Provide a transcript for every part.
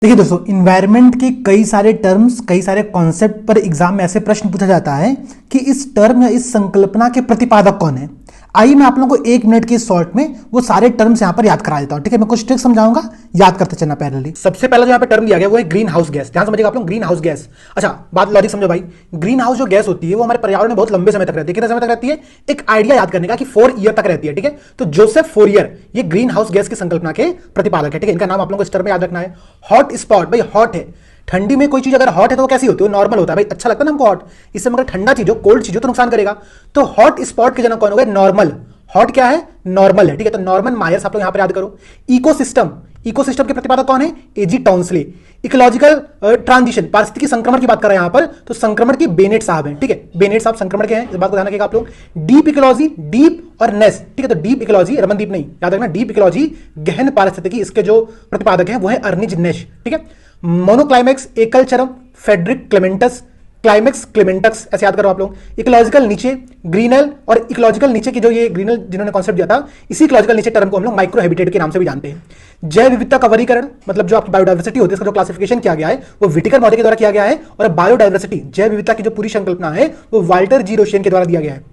देखिए दोस्तों, इन्वायरमेंट के कई सारे टर्म्स, कई सारे कॉन्सेप्ट पर एग्जाम में ऐसे प्रश्न पूछा जाता है कि इस टर्म या इस संकल्पना के प्रतिपादक कौन है। आइए मैं आप लोगों को 1 मिनट के शॉर्ट में वो सारे टर्म्स यहां पर याद करा देता हूं। ठीक है, मैं कुछ ट्रिक समझाऊंगा, याद करते चलना। पहले सबसे पहला जो यहाँ पे टर्म दिया गया वो है ग्रीन हाउस गैस। ध्यान समझिएगा आप लोग, ग्रीन हाउस गैस। अच्छा, बात लॉजिक समझो भाई। ग्रीन हाउस जो गैस होती है वो हमारे पर्यावरण में बहुत लंबे समय तक रहती है। कितने समय तक रहती है? एक आइडिया याद करने का कि 4 ईयर तक रहती है। ठीक है, तो जोसेफ फोरियर ये ग्रीन हाउस गैस की संकल्पना के प्रतिपादक है। ठीक है, इनका नाम आप लोगों को इस टर्म में याद रखना है। हॉट स्पॉट, भाई हॉट है, ठंडी में कोई चीज अगर हॉट है तो वो कैसी होती है? नॉर्मल होता है भाई, अच्छा लगता है ना हमको हॉट। इससे मगर ठंडा चीज हो, कोल्ड चीज हो तो नुकसान करेगा। तो हॉट स्पॉट के जनक कौन हो गए? नॉर्मल। हॉट क्या है? नॉर्मल है। ठीक है, तो नॉर्मन मायर्स आप लोग यहां पर याद करो। इकोसिस्टम, इकोसिस्टम के प्रतिपादक कौन है? एजी टाउंसले। इकोलॉजिकल ट्रांजिशन, पारिस्थितिकी संक्रमण की बात कर रहे हैं यहां पर, तो संक्रमण की बेनेट साहब हैं। ठीक है, बेनेट साहब संक्रमण के हैं, इस बात को ध्यान रखिएगा आप लोग। डीप इकोलॉजी, डीप और नेस। ठीक है, तो डीप इकोलॉजी, रमनदीप नहीं, याद रखना, डीप इकोलॉजी गहन पारिस्थितिकी, इसके जो प्रतिपादक हैं वो है अर्निज नेश। ठीक है, मोनोक्लाइमेक्स, एकल चरम, फेडरिक क्लेमेंटस, क्लाइमेक्स क्लेमेंटस, ऐसे याद करो आप लोग। इकोलॉजिकल नीचे, ग्रीनल, और इकोलॉजिकल नीचे की जो ये ग्रीनल जिन्होंने कॉन्सेप्ट दिया था, इसी इकोलॉजिकल नीचे टर्म को हम लोग माइक्रो हैबिटेट के नाम से भी जानते हैं। जैव विविधता का वर्गीकरण, मतलब जो आपकी बायोडाइवर्सिटी होती है, इसका जो क्लासिफिकेशन किया गया है वो विटिकर मॉडल के द्वारा किया गया है, और बायोडाइवर्सिटी, जैव विविधता की जो पूरी संकल्पना है वो वाल्टर जी रोशियन के द्वारा दिया गया है।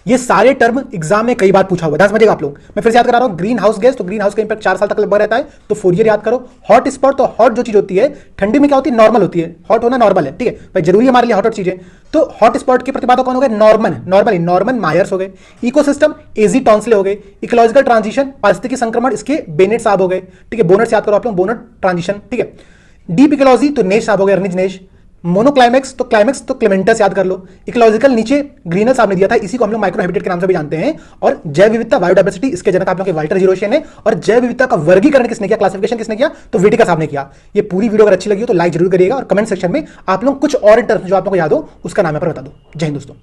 ये सारे टर्म एग्जाम में कई बार पूछा हुआ है, समझिएगा आप लोग। मैं फिर से याद करा रहा हूं, ग्रीन हाउस गैस, तो ग्रीन हाउस का इंपैक्ट 4 साल तक लगभग रहता है, तो फोरियर याद करो। हॉट स्पॉट, तो हॉट जो चीज होती है ठंडी में क्या होती है? नॉर्मल होती है। हॉट होना नॉर्मल है, ठीक है भाई, जरूरी है हमारे लिए हॉट चीजें। तो हॉट स्पॉट के प्रतिपादक कौन हो गए? नॉर्मन मायर्स हो गए। इकोसिस्टम, एजी टॉन्सले हो गए। इकोलॉजिकल ट्रांजिशन, पारिस्थितिकी संक्रमण, इसके बेनेट साहब हो गए। ठीक है, बोनट से याद करो आप लोग, बोनट ट्रांजिशन। ठीक है, डीप इकोलॉजी, तो नेश साहब हो गए, अर्निज नेश। मोनोक्लाइमेक्स, तो क्लाइमेक्स तो क्लेमेंटस याद कर लो। इकोलॉजिकल नीचे ग्रीनल साहब ने दिया था, इसी को हम लोग माइक्रो हैबिटेट के नाम से भी जानते हैं। और जैव विविधता, बायोडाइवर्सिटी, इसके जनक आप लोग के वाल्टर जी रोशियन है। और जैव विविधता का वर्गीकरण किसने किया, क्लासिफिकेशन किसने किया? तो विटिकर साहब ने किया। ये पूरी वीडियो अगर अच्छी लगी हो तो लाइक जरूर करिएगा, और कमेंट सेक्शन में आप लोग कुछ और टर्म्स जो आप लोगों को याद हो उसका नाम यहाँ पर बता दो। जय हिंद दोस्तों।